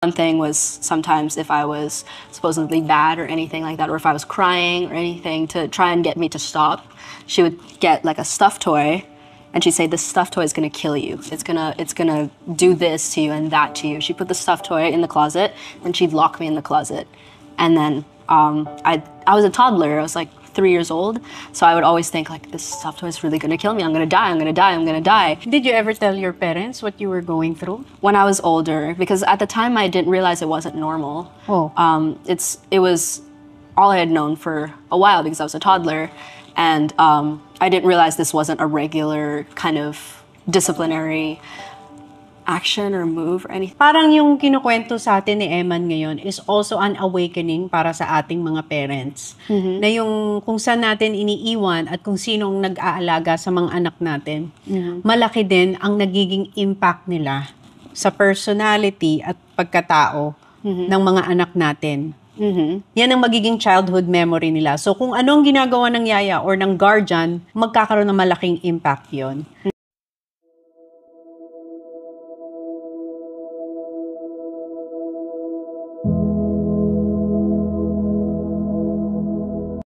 one thing was sometimes if I was supposedly bad or anything like that, or if I was crying or anything, to try and get me to stop, she would get like a stuffed toy and she'd say, this stuffed toy is gonna kill you. It's gonna do this to you and that to you. She'd put the stuffed toy in the closet and she'd lock me in the closet. And then I was a toddler, I was like 3 years old, so I would always think like, this stuffed toy is really gonna kill me. I'm gonna die, I'm gonna die, I'm gonna die. Did you ever tell your parents what you were going through? When I was older, because at the time I didn't realize it wasn't normal. Oh. It was all I had known for a while because I was a toddler, and I didn't realize this wasn't a regular kind of disciplinary action or move or anything. Parang yung kinukwento sa atin ni Eman ngayon is also an awakening para sa ating mga parents. Na yung kung saan natin iniiwan at kung sinong nag-aalaga sa mga anak natin, malaki din ang nagiging impact nila sa personality at pagkatao ng mga anak natin. Yan ang magiging childhood memory nila. So kung anong ginagawa ng yaya or ng guardian, magkakaroon ng malaking impact yon.